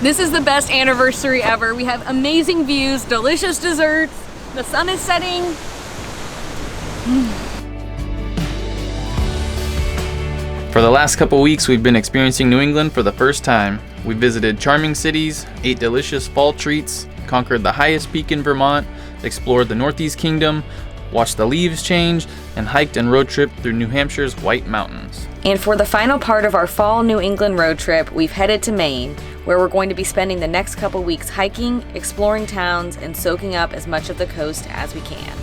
This is the best anniversary ever. We have amazing views, delicious desserts, the sun is setting. For the last couple weeks, we've been experiencing New England for the first time. We visited charming cities, ate delicious fall treats, conquered the highest peak in Vermont, explored the Northeast Kingdom, watched the leaves change, and hiked and road tripped through New Hampshire's White Mountains. And for the final part of our fall New England road trip, we've headed to Maine, where we're going to be spending the next couple weeks hiking, exploring towns, and soaking up as much of the coast as we can.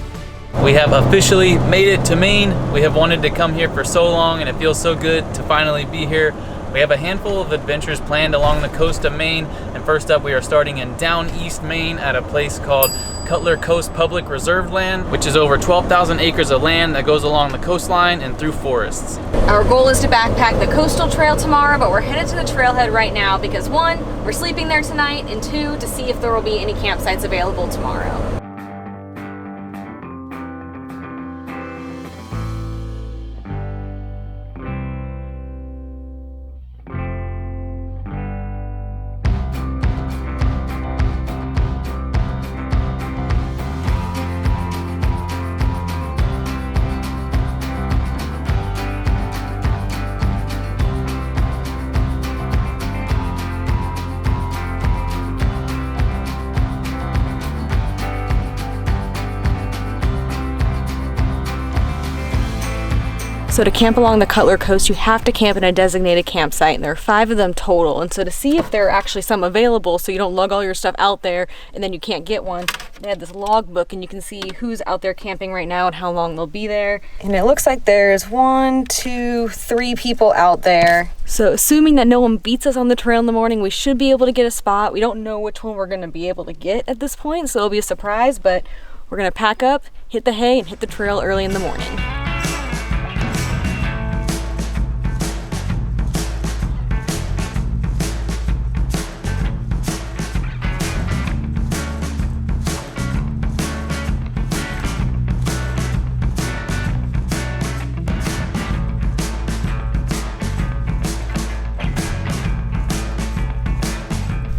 We have officially made it to Maine. We have wanted to come here for so long, and it feels so good to finally be here. We have a handful of adventures planned along the coast of Maine, and first up we are starting in Downeast MAINE at a place called Cutler Coast Public Reserve Land, which is over 12,000 acres of land that goes along the coastline and through forests. Our goal is to backpack the coastal trail tomorrow, but we're headed to the trailhead right now because 1, we're sleeping there tonight, and 2, to see if there will be any campsites available tomorrow. So to camp along the Cutler Coast, you have to camp in a designated campsite, and there are 5 of them total. And so to see if there are actually some available, so you don't lug all your stuff out there and then you can't get one, they had this log book, and you can see who's out there camping right now and how long they'll be there. And it looks like there's 1, 2, 3 people out there. So assuming that no one beats us on the trail in the morning, we should be able to get a spot. We don't know which one we're going to be able to get at this point, so it'll be a surprise, but we're going to pack up, hit the hay, and hit the trail early in the morning.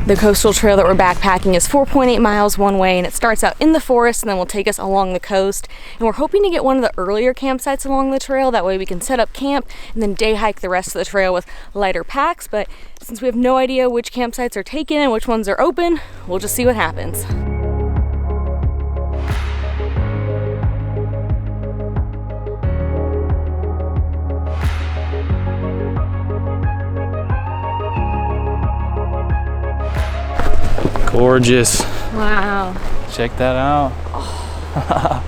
The coastal trail that we're backpacking is 4.8 miles one way, and it starts out in the forest and then will take us along the coast. And we're hoping to get one of the earlier campsites along the trail. That way we can set up camp and then day hike the rest of the trail with lighter packs. But since we have no idea which campsites are taken and which ones are open, we'll just see what happens. Gorgeous. Wow. Check that out. Oh.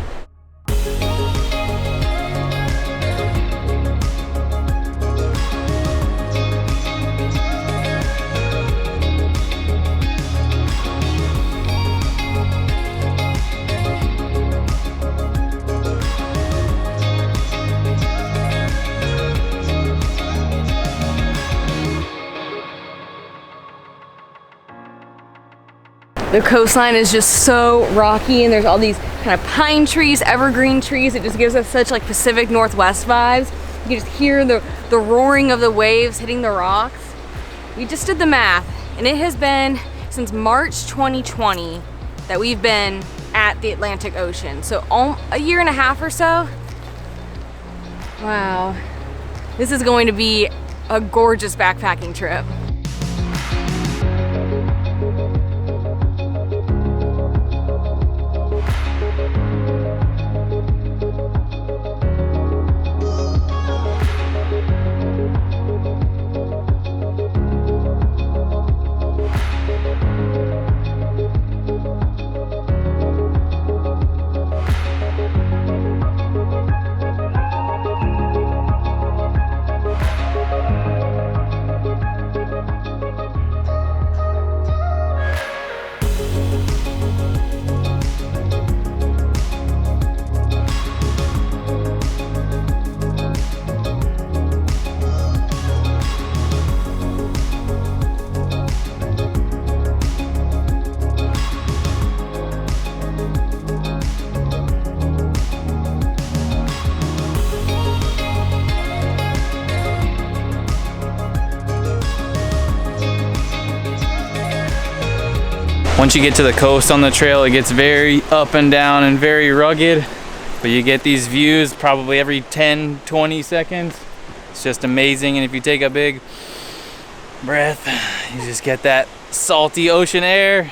The coastline is just so rocky, and there's all these kind of pine trees, evergreen trees. It just gives us such like Pacific Northwest vibes. You can just hear the roaring of the waves hitting the rocks. We just did the math, and it has been since March 2020 that we've been at the Atlantic Ocean. So a year and a half or so. Wow. This is going to be a gorgeous backpacking trip. Once you get to the coast on the trail, it gets very up and down and very rugged, but you get these views probably every 10-20 seconds. It's just amazing. And if you take a big breath, you just get that salty ocean air.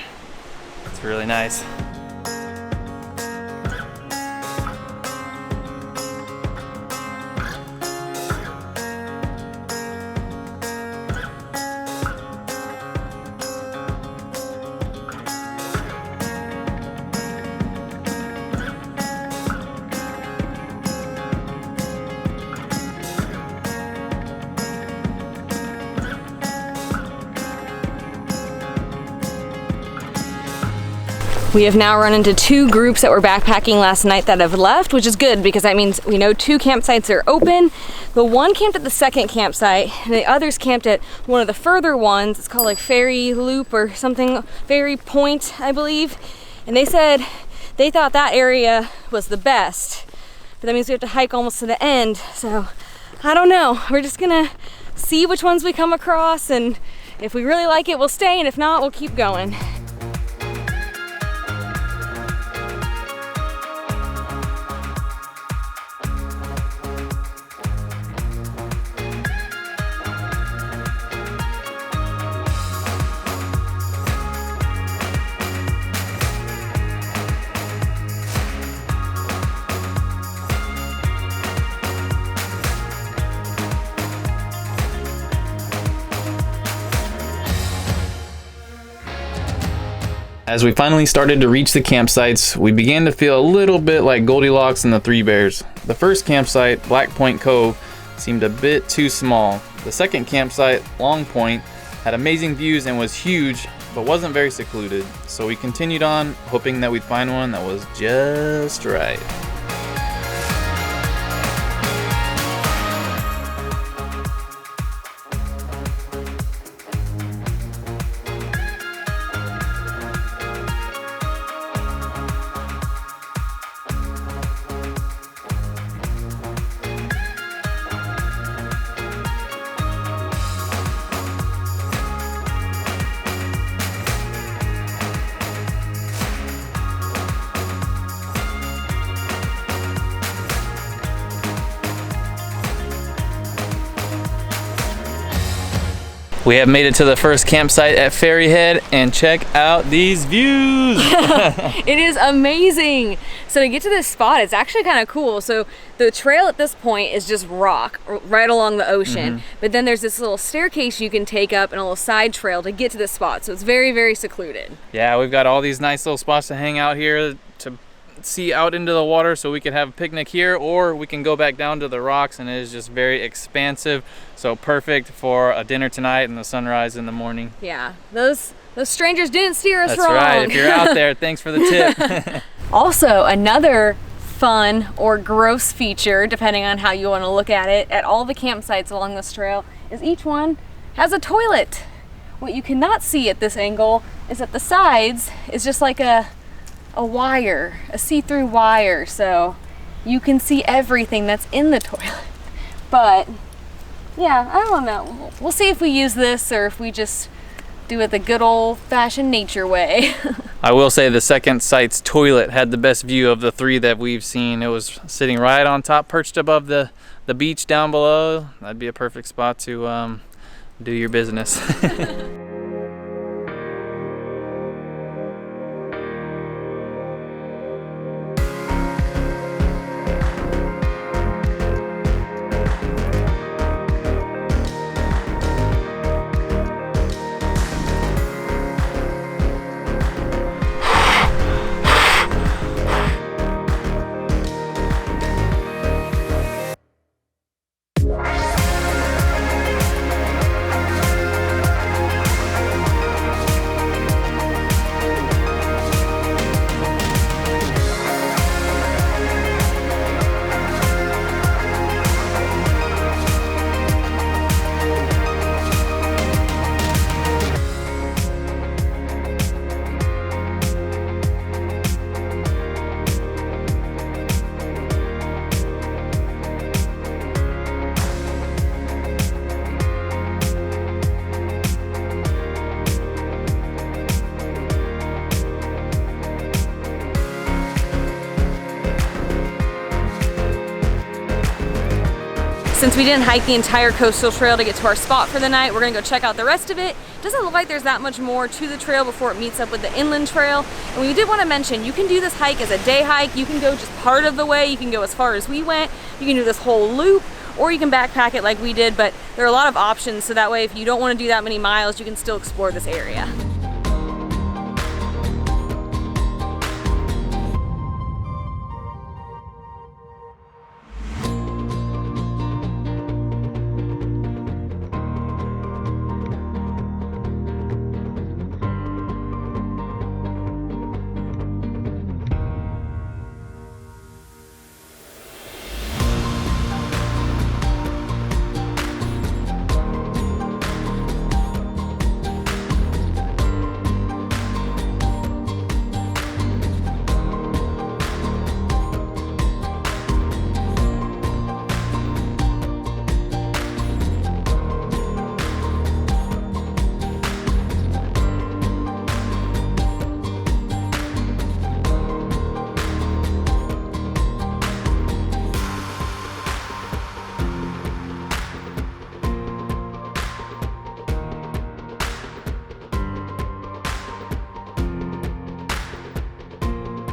It's really nice. We have now run into 2 groups that were backpacking last night that have left, which is good because that means we know 2 campsites are open. The one camped at the second campsite and the others camped at one of the further ones. It's called like Ferry Loop or something, Ferry Point, I believe. And they said they thought that area was the best, but that means we have to hike almost to the end. So I don't know, we're just gonna see which ones we come across, and if we really like it, we'll stay, and if not, we'll keep going. As we finally started to reach the campsites, we began to feel a little bit like Goldilocks and the Three Bears. The first campsite, Black Point Cove, seemed a bit too small. The second campsite, Long Point, had amazing views and was huge, but wasn't very secluded. So we continued on, hoping that we'd find one that was just right. We have made it to the first campsite at Ferryhead, and check out these views. It is amazing. So to get to this spot, it's actually kind of cool. So the trail at this point is just rock right along the ocean. But then there's this little staircase you can take up and a little side trail to get to this spot. So it's very, very secluded. Yeah, we've got all these nice little spots to hang out here to see out into the water, so we could have a picnic here, or we can go back down to the rocks, and it is just very expansive. So perfect for a dinner tonight and the sunrise in the morning. Yeah, those strangers didn't steer us wrong. That's right. If you're out there, thanks for the tip. Also, another fun or gross feature, depending on how you want to look at it, at all the campsites along this trail is each one has a toilet. What you cannot see at this angle is at the sides is just like a wire, a see-through wire, so you can see everything that's in the toilet. But yeah, I don't know. We'll see if we use this or if we just do it the good old-fashioned nature way. I will say the second site's toilet had the best view of the 3 that we've seen. It was sitting right on top, perched above the beach down below. That'd be a perfect spot to do your business. Since we didn't hike the entire coastal trail to get to our spot for the night, we're gonna go check out the rest of it. Doesn't look like there's that much more to the trail before it meets up with the inland trail. And we did want to mention, you can do this hike as a day hike. You can go just part of the way. You can go as far as we went. You can do this whole loop, or you can backpack it like we did, but there are a lot of options, so that way if you don't want to do that many miles, you can still explore this area.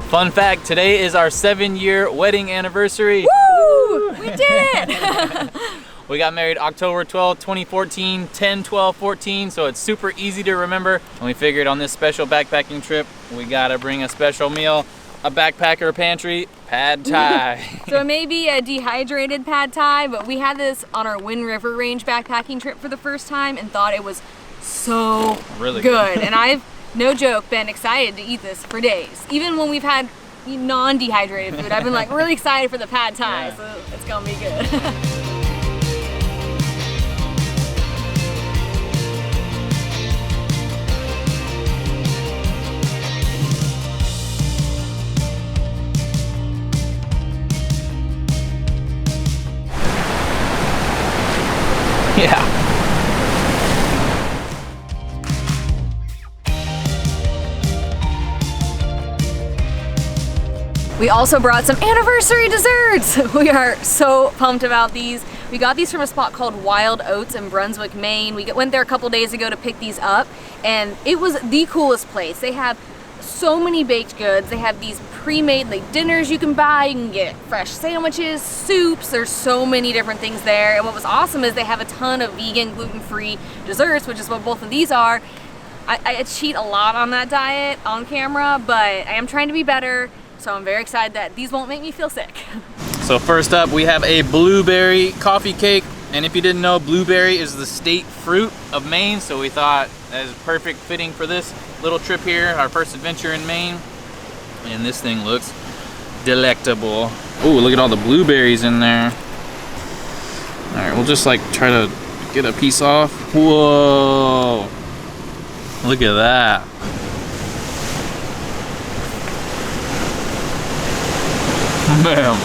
Fun fact, today is our 7-year wedding anniversary. Woo! We did it! We got married October 12, 2014, 10/12/14, so it's super easy to remember. And we figured on this special backpacking trip, we gotta bring a special meal, a backpacker pantry, pad thai. So it may be a dehydrated pad thai, but we had this on our Wind River Range backpacking trip for the first time and thought it was so really good. And I've, no joke, been excited to eat this for days. Even when we've had non-dehydrated food, I've been like really excited for the pad thai, so it's gonna be good. Yeah. We also brought some anniversary desserts. We are so pumped about these. We got these from a spot called Wild Oats in Brunswick, Maine. We went there a couple days ago to pick these up, and it was the coolest place. They have so many baked goods. They have these pre-made like dinners you can buy. You can get fresh sandwiches, soups. There's so many different things there. And what was awesome is they have a ton of vegan, gluten-free desserts, which is what both of these are. I cheat a lot on that diet on camera, but I am trying to be better. So I'm very excited that these won't make me feel sick. So first up, we have a blueberry coffee cake. And if you didn't know, blueberry is the state fruit of Maine. So we thought that is perfect fitting for this little trip here, our first adventure in Maine. And this thing looks delectable. Oh, look at all the blueberries in there. All right, we'll just like try to get a piece off. Whoa, look at that. Man,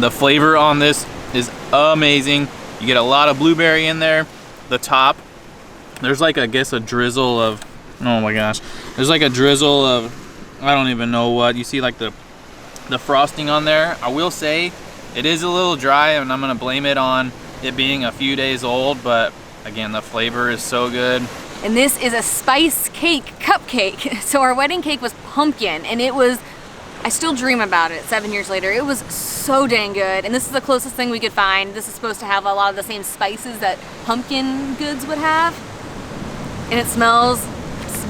the flavor on this is amazing. You get a lot of blueberry in there. The top, there's like, I guess, a drizzle of, oh my gosh, there's like a drizzle of, I don't even know what. You see like the frosting on there. I will say it is a little dry, and I'm gonna blame it on it being a few days old, but again, the flavor is so good. And this is a spice cake cupcake. So our wedding cake was pumpkin, and it was, I still dream about it 7 years later. It was so dang good. And this is the closest thing we could find. This is supposed to have a lot of the same spices that pumpkin goods would have. And it smells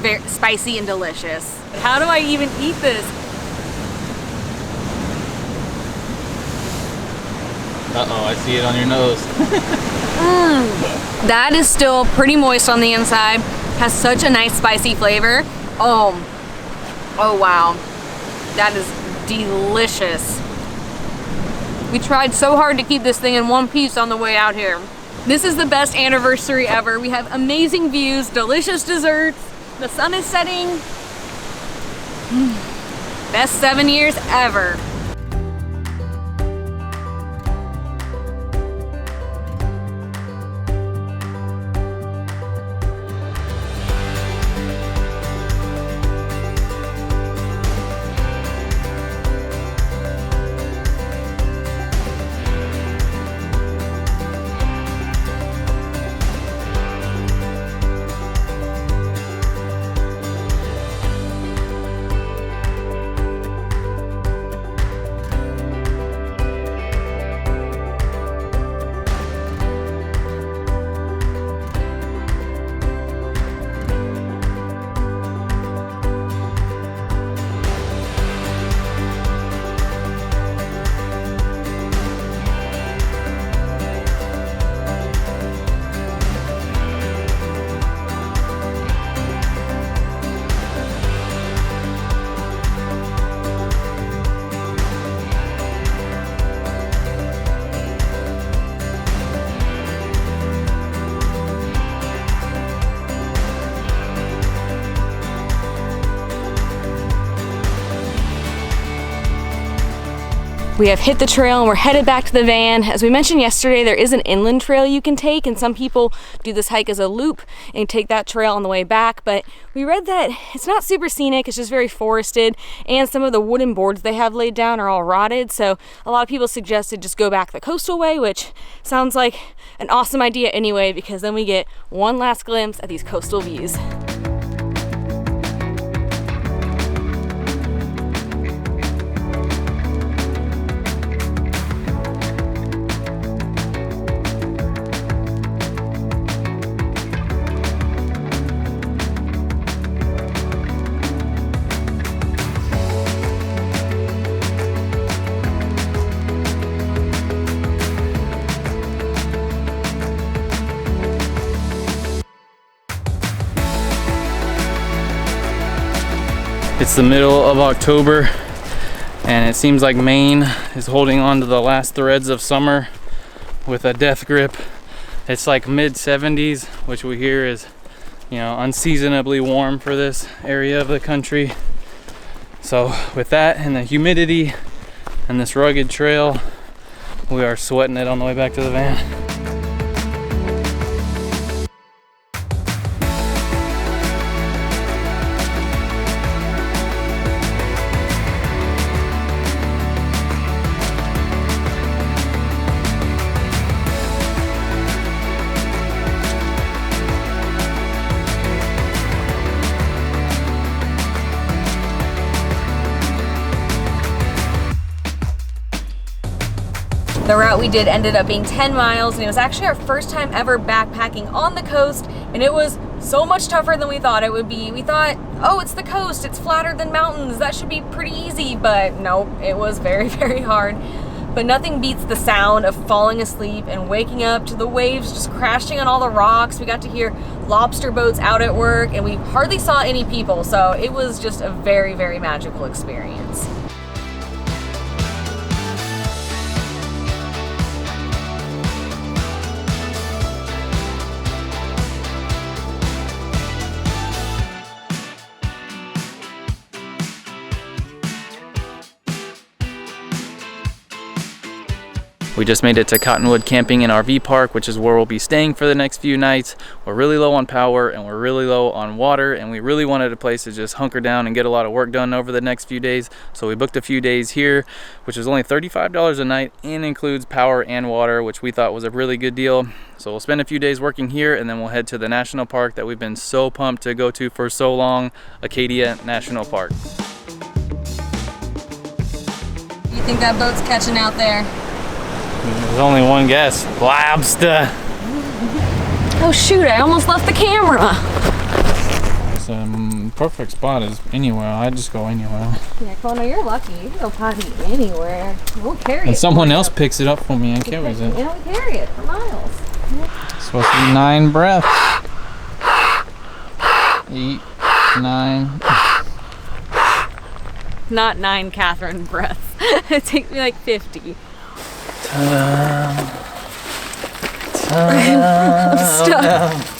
very spicy and delicious. But how do I even eat this? Uh-oh, I see it on your nose. That is still pretty moist on the inside. Has such a nice spicy flavor. Oh wow. That is delicious. We tried so hard to keep this thing in one piece on the way out here. This is the best anniversary ever. We have amazing views, delicious desserts. The sun is setting. Best 7 years ever. We have hit the trail and we're headed back to the van. As we mentioned yesterday, there is an inland trail you can take, and some people do this hike as a loop and take that trail on the way back. But we read that it's not super scenic, it's just very forested, and some of the wooden boards they have laid down are all rotted. So a lot of people suggested just go back the coastal way, which sounds like an awesome idea anyway, because then we get one last glimpse at these coastal views. It's the middle of October and it seems like Maine is holding on to the last threads of summer with a death grip. It's like mid 70s, which we hear is, you know, unseasonably warm for this area of the country. So with that and the humidity and this rugged trail, we are sweating it on the way back to the van. The route we did ended up being 10 miles, and it was actually our first time ever backpacking on the coast, and it was so much tougher than we thought it would be. We thought, oh, it's the coast, it's flatter than mountains, that should be pretty easy, but nope, it was very, very hard. But nothing beats the sound of falling asleep and waking up to the waves just crashing on all the rocks. We got to hear lobster boats out at work, and we hardly saw any people, so it was just a very, very magical experience. We just made it to Cottonwood Camping and RV Park, which is where we'll be staying for the next few nights. We're really low on power and we're really low on water, and we really wanted a place to just hunker down and get a lot of work done over the next few days. So we booked a few days here, which is only $35 a night and includes power and water, which we thought was a really good deal. So we'll spend a few days working here and then we'll head to the national park that we've been so pumped to go to for so long, Acadia National Park. Do you think that boat's catching out there? There's only one guess. Lobster. Oh shoot, I almost left the camera. It's a perfect spot is anywhere. I just go anywhere. Yeah, Kona, you're lucky. You can go potty anywhere. We'll carry it. And someone else picks it up for me and carries it. Yeah, we carry it for miles. It's supposed to be 9 breaths. 8, 9. Not 9 Kathryn breaths. It takes me like 50. Ta-da. Ta-da. I'm stuck.